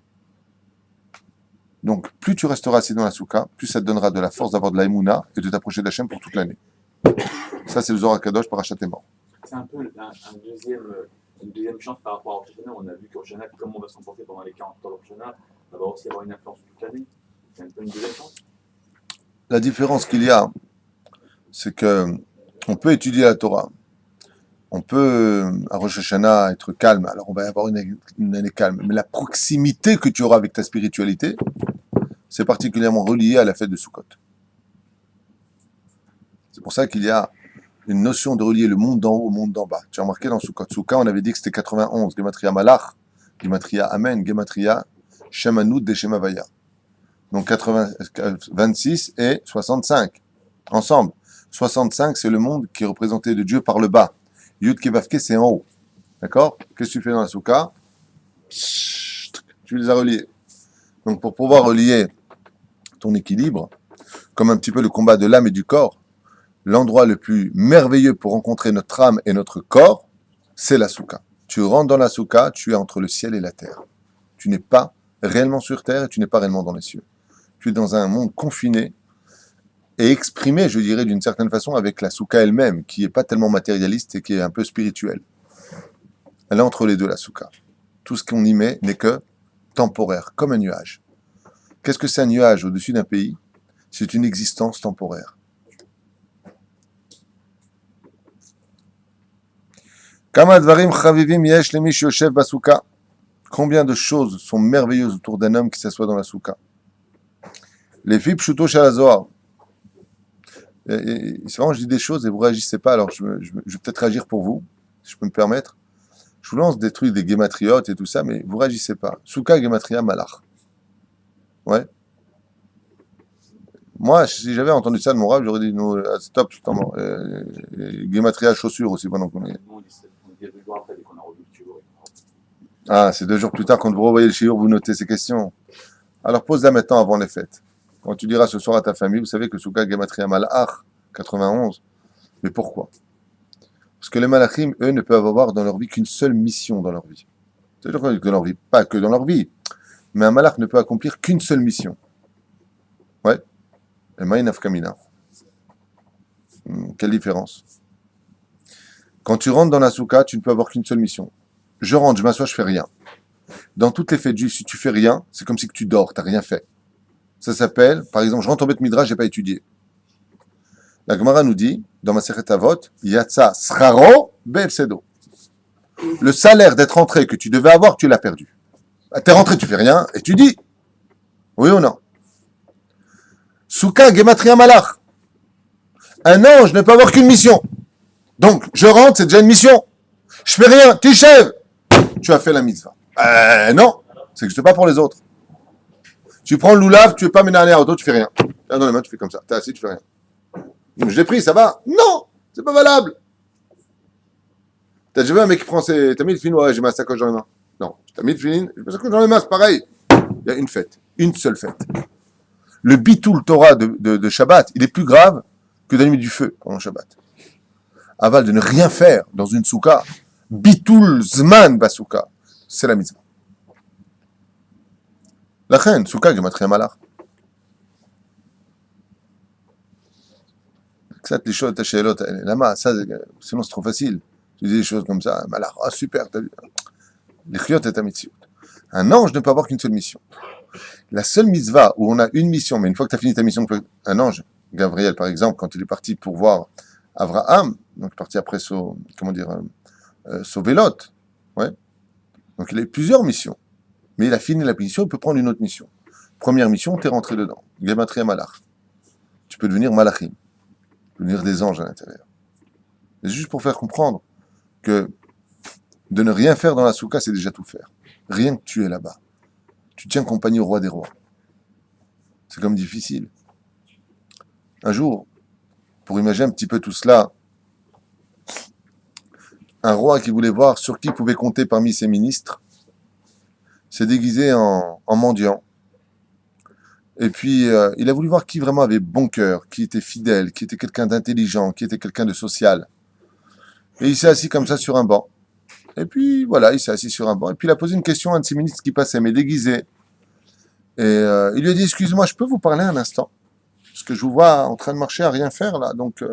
Donc, plus tu resteras assis dans la soukha, plus ça te donnera de la force d'avoir de la émouna et de t'approcher d'Hachem pour toute l'année. Ça, c'est le Zohar Kadosh par Parashat Emor. C'est un peu une deuxième chance par rapport à Rosh Hashanah. On a vu qu'au Rosh Hashanah, comment on va se comporter pendant les 40 ans de Rosh Hashanah. Ça va aussi avoir une influence toute l'année. C'est un peu une deuxième chance. La différence qu'il y a, c'est que on peut étudier la Torah. On peut, à Rosh Hashanah, être calme. Alors, on va avoir une année calme. Mais la proximité que tu auras avec ta spiritualité, c'est particulièrement relié à la fête de Sukkot. C'est pour ça qu'il y a une notion de relier le monde d'en haut au monde d'en bas. Tu as remarqué dans Sukkot. Sukkot, on avait dit que c'était 91. Gematria Malach, Gematria Amen, Gematria Shemanout de Shemavaya. Donc 26 et 65. Ensemble. 65, c'est le monde qui est représenté de Dieu par le bas. Yud Kevavke, c'est en haut. D'accord? Qu'est-ce que tu fais dans la soukha? Tu les as reliés. Donc pour pouvoir relier ton équilibre, comme un petit peu le combat de l'âme et du corps, l'endroit le plus merveilleux pour rencontrer notre âme et notre corps, c'est la soukha. Tu rentres dans la soukha, tu es entre le ciel et la terre. Tu n'es pas réellement sur terre et tu n'es pas réellement dans les cieux. Tu es dans un monde confiné et exprimé, je dirais, d'une certaine façon avec la soukha elle-même, qui n'est pas tellement matérialiste et qui est un peu spirituelle. Elle est entre les deux, la soukha. Tout ce qu'on y met n'est que temporaire, comme un nuage. Qu'est-ce que c'est un nuage au-dessus d'un pays? C'est une existence temporaire. Combien de choses sont merveilleuses autour d'un homme qui s'assoit dans la soukha? Les filles pshuto shalazoar. C'est vraiment, je dis des choses et vous réagissez pas, alors je vais peut-être réagir pour vous, si je peux me permettre. Je vous lance des trucs, des guématriotes et tout ça, mais vous réagissez pas. Souka Gematria Malach. Ouais. Moi, si j'avais entendu ça de mon rêve, j'aurais dit non, stop, Gematria chaussures aussi pendant qu'on est. Nous, on dit 2 jours après, dès qu'on a revu le tuyau. Ah, c'est 2 jours plus tard, quand vous revoyez le shiur, vous notez ces questions. Alors pose-la maintenant avant les fêtes. Quand tu diras ce soir à ta famille, vous savez que Souka Gematria Malach, 91. Mais pourquoi? Parce que les malachim, eux, ne peuvent avoir dans leur vie qu'une seule mission dans leur vie. C'est-à-dire que dans leur vie, pas que dans leur vie. Mais un malach ne peut accomplir qu'une seule mission. Ouais. Et Maïnaf Kamina. Quelle différence? Quand tu rentres dans la soukha, tu ne peux avoir qu'une seule mission. Je rentre, je m'assois, je fais rien. Dans toutes les fêtes juives, si tu fais rien, c'est comme si que tu dors, tu n'as rien fait. Ça s'appelle, par exemple, je rentre en Beth Midrash, je n'ai pas étudié. La Gemara nous dit, dans ma Masechet Avot, Yatsa Sraro Be'efsedo. Le salaire d'être rentré que tu devais avoir, tu l'as perdu. Tu es rentré, tu fais rien, et tu dis. Oui ou non? Souka Gematria Malach. Un ange ne peut avoir qu'une mission. Donc, je rentre, c'est déjà une mission. Je fais rien, tu chèves. Tu as fait la mitzvah. Non, ça n'existe pas pour les autres. Tu prends le loulav, tu ne veux pas mener à auto, tu fais rien. Là, dans les mains, tu fais comme ça. Tu es assis, tu fais rien. Donc, je l'ai pris, ça va? Non, c'est pas valable. T'as déjà vu un mec qui prend ses. T'as mis le film, ouais, j'ai ma sacoche dans les mains. Non, t'as mis le film, j'ai ma sacoche dans les mains, c'est pareil. Il y a une fête, une seule fête. Le bitoul Torah de Shabbat, il est plus grave que d'allumer du feu pendant Shabbat. Aval de ne rien faire dans une soukha, bitoul zman basouka, c'est la mitzvah. La reine, soukha gematria malach. Ça, les choses, ta chélote, lama, ça, sinon c'est trop facile. Tu dis des choses comme ça, malach, ah super, t'as vu. Les chiyot et ta mitzvot. Un ange ne peut avoir qu'une seule mission. La seule mitzvah où on a une mission, mais une fois que tu as fini ta mission, un ange, Gabriel par exemple, quand il est parti pour voir Abraham, donc parti après sauver Lot, ouais. Donc il a eu plusieurs missions, mais il a fini la mission, il peut prendre une autre mission. Première mission, tu es rentré dedans, Gematria Malach. Tu peux devenir Malachim, tu peux devenir des anges à l'intérieur. C'est juste pour faire comprendre que de ne rien faire dans la soukha, c'est déjà tout faire. Rien que tu es là-bas. Tu tiens compagnie au roi des rois. C'est comme difficile. Un jour, pour imaginer un petit peu tout cela, un roi qui voulait voir sur qui pouvait compter parmi ses ministres s'est déguisé en mendiant. Et puis, il a voulu voir qui vraiment avait bon cœur, qui était fidèle, qui était quelqu'un d'intelligent, qui était quelqu'un de social. Et il s'est assis comme ça sur un banc. Et puis, voilà, il s'est assis sur un banc. Et puis, il a posé une question à un de ses ministres qui passait, mais déguisé. Et il lui a dit, excusez-moi, je peux vous parler un instant? Parce que je vous vois en train de marcher à rien faire, là. Donc,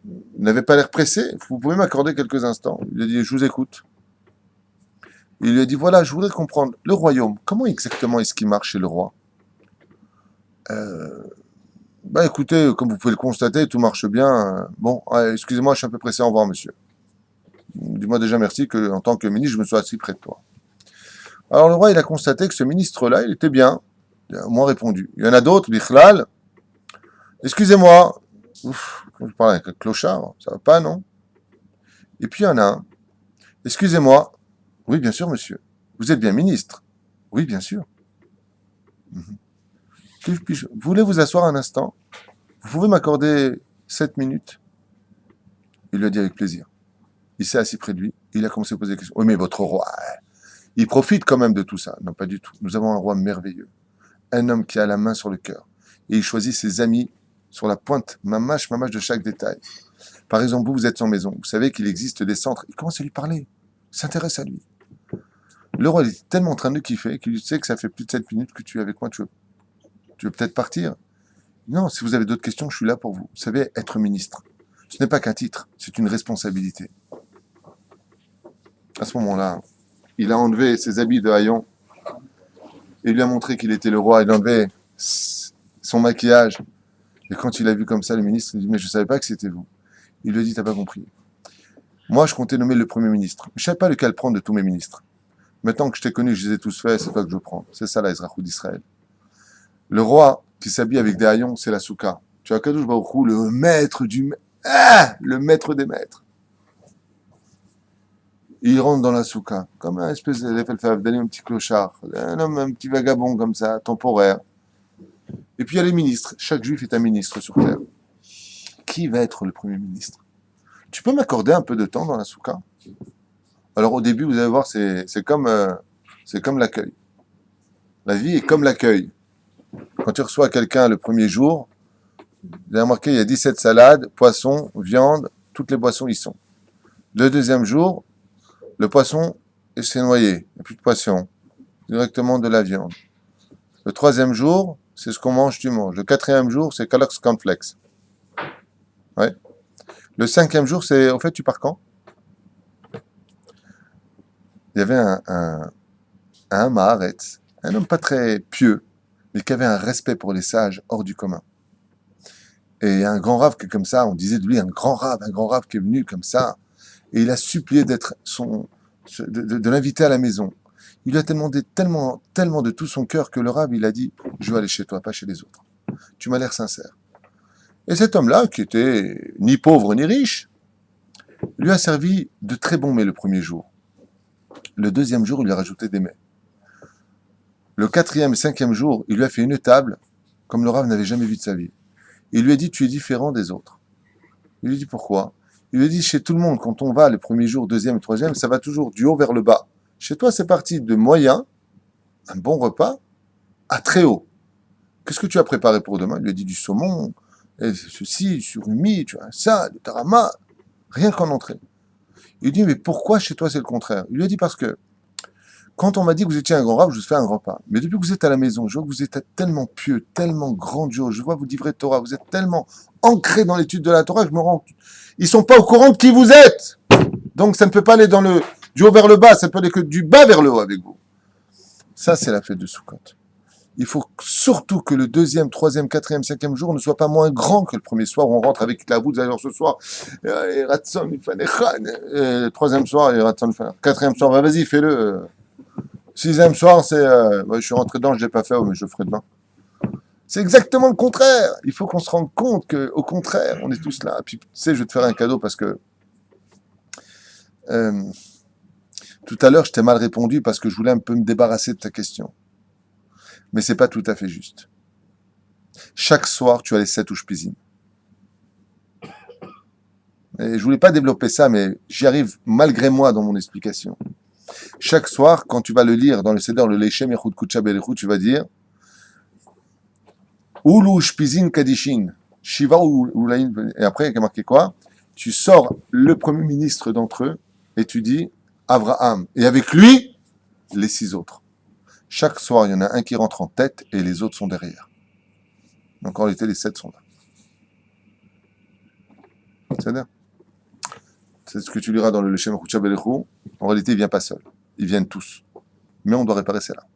vous n'avez pas l'air pressé. Vous pouvez m'accorder quelques instants? Il a dit, je vous écoute. Il lui a dit, voilà, je voudrais comprendre, le royaume, comment exactement est-ce qu'il marche chez le roi? Euh, Bah écoutez, comme vous pouvez le constater, tout marche bien. Bon, excusez-moi, je suis un peu pressé, au revoir, monsieur. Dis-moi déjà merci que, en tant que ministre, je me sois assis près de toi. Alors le roi, il a constaté que ce ministre-là, il était bien. Il a au moins répondu. Il y en a d'autres, Bichlal. Excusez-moi. Ouf, quand je parle avec un clochard, ça va pas, non? Et puis il y en a un. Excusez-moi. Oui, bien sûr, monsieur. Vous êtes bien ministre? Oui, bien sûr. Mhm. Voulez vous asseoir un instant? Vous pouvez m'accorder 7 minutes? Il lui a dit avec plaisir. Il s'est assis près de lui. Il a commencé à poser des questions. Oui, mais votre roi, il profite quand même de tout ça. Non, pas du tout. Nous avons un roi merveilleux. Un homme qui a la main sur le cœur. Et il choisit ses amis sur la pointe, mamache de chaque détail. Par exemple, vous êtes sans maison. Vous savez qu'il existe des centres. Il commence à lui parler. Il s'intéresse à lui. Le roi est tellement en train de kiffer qu'il sait que ça fait plus de 7 minutes que tu es avec moi. Tu veux peut-être partir? Non, si vous avez d'autres questions, je suis là pour vous. Vous savez, être ministre, ce n'est pas qu'un titre, c'est une responsabilité. À ce moment-là, il a enlevé ses habits de haillon et il lui a montré qu'il était le roi. Il a enlevé son maquillage. Et quand il a vu comme ça, le ministre, il dit, mais je ne savais pas que c'était vous. Il lui a dit, t'as pas compris. Moi, je comptais nommer le Premier ministre. Je ne savais pas lequel prendre de tous mes ministres. Maintenant que je t'ai connu, je les ai tous faits, c'est toi que je prends. C'est ça, la Ezrachou d'Israël. Le roi qui s'habille avec des haillons, c'est la souka. Tu as Kadosh Baruch Hu, le maître du... le maître des maîtres. Il rentre dans la souka, comme un espèce d'Efelfave, un petit clochard, un homme, un petit vagabond comme ça, temporaire. Et puis il y a les ministres. Chaque juif est un ministre sur terre. Qui va être le premier ministre? Tu peux m'accorder un peu de temps dans la souka? Alors au début, vous allez voir, c'est comme l'accueil. La vie est comme l'accueil. Quand tu reçois quelqu'un le premier jour, vous avez remarqué, il y a 17 salades, poissons, viande, toutes les boissons y sont. Le deuxième jour, le poisson s'est noyé, il n'y a plus de poisson, directement de la viande. Le troisième jour, c'est ce qu'on mange, tu manges. Le quatrième jour, c'est Kellogg's Cornflakes. Ouais. Le cinquième jour, c'est, au fait, tu pars quand? Il y avait un Maharetz, un homme pas très pieux, mais qui avait un respect pour les sages hors du commun. Et un grand rave qui est comme ça, on disait de lui un grand rave qui est venu comme ça, et il a supplié d'être de l'inviter à la maison. Il lui a demandé tellement de tout son cœur que le rave, il a dit, je veux aller chez toi, pas chez les autres. Tu m'as l'air sincère. Et cet homme-là, qui était ni pauvre ni riche, lui a servi de très bons mets le premier jour. Le deuxième jour, il lui a rajouté des mets. Le quatrième et cinquième jour, il lui a fait une table comme le rave n'avait jamais vu de sa vie. Il lui a dit, tu es différent des autres. Il lui a dit, pourquoi? Il lui a dit, chez tout le monde, quand on va le premier jour, deuxième, troisième, ça va toujours du haut vers le bas. Chez toi, c'est parti de moyen, un bon repas, à très haut. Qu'est-ce que tu as préparé pour demain? Il lui a dit du saumon, et ceci, surimi, tu as ça, du tarama, rien qu'en entrée. Il lui dit, mais pourquoi chez toi c'est le contraire? Il lui a dit, parce que quand on m'a dit que vous étiez un grand rave, je vous fais un repas. Mais depuis que vous êtes à la maison, je vois que vous êtes tellement pieux, tellement grandiose, je vois vous livrez Torah, vous êtes tellement ancré dans l'étude de la Torah, que je me rends... Ils sont pas au courant de qui vous êtes. Donc ça ne peut pas aller du haut vers le bas, ça peut aller que du bas vers le haut avec vous. Ça, c'est la fête de Sukkot. Il faut surtout que le deuxième, troisième, quatrième, cinquième jour ne soit pas moins grand que le premier soir où on rentre avec la voûte. D'ailleurs, ce soir, le troisième soir, quatrième soir, vas-y, fais-le. Sixième soir, c'est je suis rentré dedans, je ne l'ai pas fait, mais je le ferai demain. C'est exactement le contraire. Il faut qu'on se rende compte qu'au contraire, on est tous là. Puis, tu sais, je vais te faire un cadeau parce que tout à l'heure, je t'ai mal répondu parce que je voulais un peu me débarrasser de ta question. Mais c'est pas tout à fait juste. Chaque soir, tu as les 7 Ushpizim. Et je voulais pas développer ça, mais j'y arrive malgré moi dans mon explication. Chaque soir, quand tu vas le lire dans le Seder, le Leichem Yechud Kutsha Berichut, tu vas dire Ulu Ushpizin Kadishin, Shiva Ulain. Et après, il y a marqué quoi? Tu sors le premier ministre d'entre eux et tu dis Abraham. Et avec lui, les 6 autres. Chaque soir, il y en a un qui rentre en tête et les autres sont derrière. Donc en réalité, les 7 sont là. C'est-à-dire, c'est ce que tu liras dans le Lechem Kutsha Berichut. En réalité, il ne vient pas seul. ils viennent tous. Mais on doit réparer celle-là.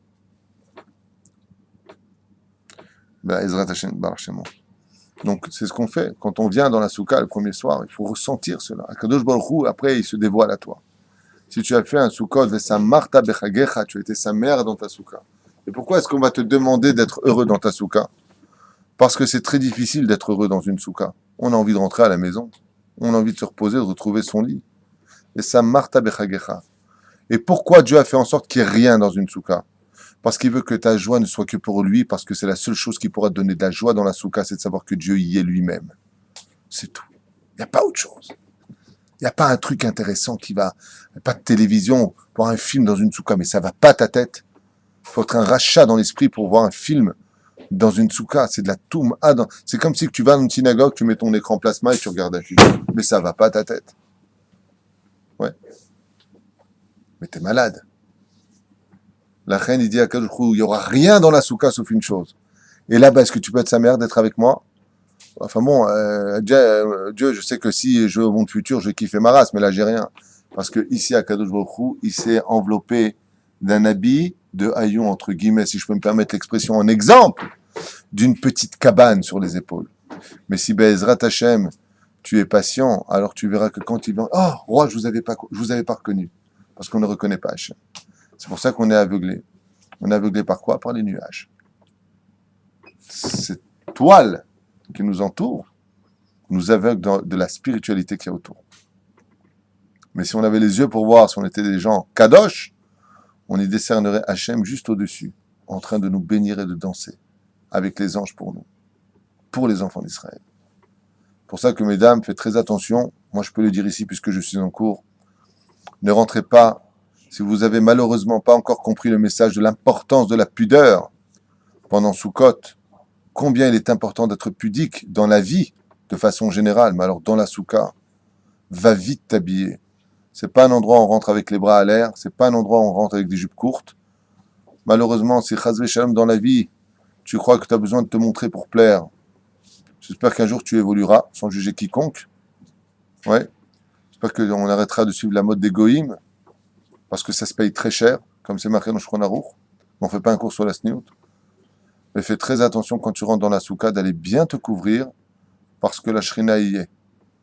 Ben, Ezrat Hashem, Baruch Shemo. Donc, c'est ce qu'on fait. Quand on vient dans la soukha le premier soir, il faut ressentir cela. Akadosh Baruch Hu, après, il se dévoile à toi. Si tu as fait un soukot, Vesa Marta Bechagecha, tu as été sa mère dans ta soukha. Et pourquoi est-ce qu'on va te demander d'être heureux dans ta soukha? Parce que c'est très difficile d'être heureux dans une soukha. On a envie de rentrer à la maison. On a envie de se reposer, de retrouver son lit. Vesa Marta Bechagecha. Et pourquoi Dieu a fait en sorte qu'il n'y ait rien dans une soukha? Parce qu'il veut que ta joie ne soit que pour lui, parce que c'est la seule chose qui pourra te donner de la joie dans la soukha, c'est de savoir que Dieu y est lui-même. C'est tout. Il n'y a pas autre chose. Il n'y a pas un truc intéressant qui va... Pas de télévision, voir un film dans une soukha, mais ça va pas ta tête. Il faut être un rachat dans l'esprit pour voir un film dans une soukha. C'est de la touma. C'est comme si tu vas dans une synagogue, tu mets ton écran plasma et tu regardes un film. Mais ça va pas ta tête. Ouais. Mais t'es malade. La reine, il dit à Kadosh, il n'y aura rien dans la soukha sauf une chose. Et là, est-ce que tu peux être sa mère, d'être avec moi? Enfin bon, Dieu, je sais que si je veux au monde futur, je vais kiffer ma race, mais là, j'ai rien. Parce que ici, à Kadosh Baruch Hu, il s'est enveloppé d'un habit de haillon, entre guillemets, si je peux me permettre l'expression en exemple, d'une petite cabane sur les épaules. Mais si Be'ezrat Hashem, tu es patient, alors tu verras que quand il vient, oh, roi, je vous avais pas reconnu. Parce qu'on ne reconnaît pas Hashem. C'est pour ça qu'on est aveuglé. On est aveuglé par quoi? Par les nuages. Cette toile qui nous entoure nous aveugle de la spiritualité qu'il y a autour. Mais si on avait les yeux pour voir, si on était des gens kadosh, on y décernerait Hachem juste au-dessus, en train de nous bénir et de danser, avec les anges pour nous, pour les enfants d'Israël. Pour ça que, mesdames, faites très attention, moi je peux le dire ici puisque je suis en cours, ne rentrez pas, si vous avez malheureusement pas encore compris le message de l'importance de la pudeur pendant Soukot, combien il est important d'être pudique dans la vie, de façon générale, mais alors dans la soukha, va vite t'habiller. C'est pas un endroit où on rentre avec les bras à l'air, c'est pas un endroit où on rentre avec des jupes courtes. Malheureusement, si chas v'shalom dans la vie, tu crois que tu as besoin de te montrer pour plaire, j'espère qu'un jour tu évolueras, sans juger quiconque. Ouais. J'espère qu'on arrêtera de suivre la mode des goïms, parce que ça se paye très cher, comme c'est marqué dans Shulchan Aruch. On ne fait pas un cours sur la sniout. Mais fais très attention quand tu rentres dans la soukha d'aller bien te couvrir, parce que la shrina y est.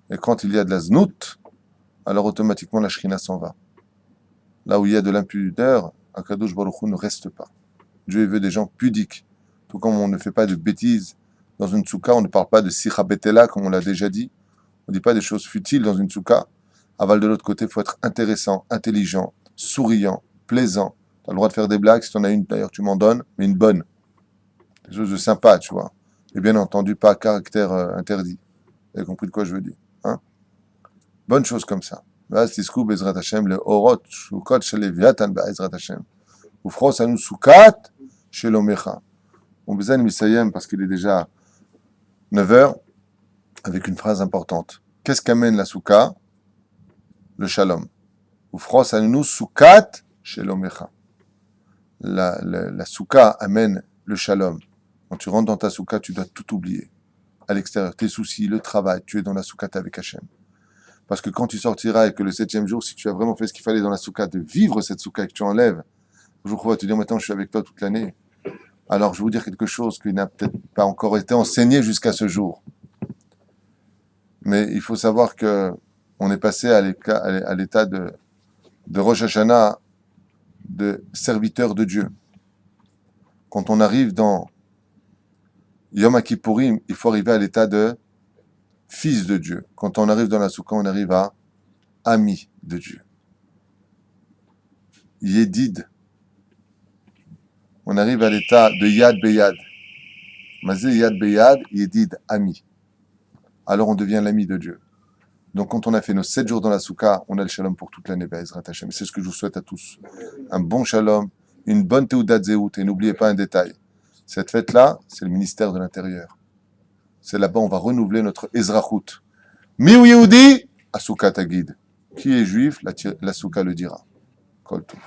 Et quand il y a de la znout, alors automatiquement la shrina s'en va. Là où il y a de l'impudeur, Akadosh Baruch Hu ne reste pas. Dieu veut des gens pudiques. Tout comme on ne fait pas de bêtises dans une soukha, on ne parle pas de sicha betela, comme on l'a déjà dit. On ne dit pas des choses futiles dans une soukha. Aval de l'autre côté, il faut être intéressant, intelligent, souriant, plaisant. Tu as le droit de faire des blagues, si tu en as une d'ailleurs, tu m'en donnes, mais une bonne. Des choses de sympa, tu vois. Et bien entendu, pas à caractère interdit. Vous avez compris de quoi je veux dire, hein? Bonne chose comme ça. Vaz tiskou bezrat Hashem le orot shukot shel Leviatan bezrat Hashem. Ufros anu sukat shel Omecha. On besoin de misayem parce qu'il est déjà 9h avec une phrase importante. Qu'est-ce qu'amène la soukha? Le shalom. Ufros anu sukat shel Omecha. La soukha amène le shalom. Quand tu rentres dans ta soukha, tu dois tout oublier. À l'extérieur, tes soucis, le travail, tu es dans la soukha avec Hachem. Parce que quand tu sortiras et que le 7e jour, si tu as vraiment fait ce qu'il fallait dans la soukha, de vivre cette soukha et que tu enlèves, le jour où on va te dire maintenant je suis avec toi toute l'année, alors je vais vous dire quelque chose qui n'a peut-être pas encore été enseigné jusqu'à ce jour. Mais il faut savoir que on est passé à l'état de Rosh Hashanah, de serviteur de Dieu. Quand on arrive dans Yom Kippourim, il faut arriver à l'état de fils de Dieu. Quand on arrive dans la soukha, on arrive à ami de Dieu. Yedid. On arrive à l'état de Yad Beyad. Mazé Yad Beyad, Yedid, ami. Alors on devient l'ami de Dieu. Donc quand on a fait nos 7 jours dans la soukha, on a le shalom pour toute l'année, Be'ezrat Hashem. C'est ce que je vous souhaite à tous. Un bon shalom, une bonne Teudat Zehut, et n'oubliez pas un détail. Cette fête-là, c'est le ministère de l'Intérieur. C'est là-bas on va renouveler notre Ezrachut. Miou Yehudi, Asouka Tagid. Qui est juif, la soukha le dira. Kol Tov.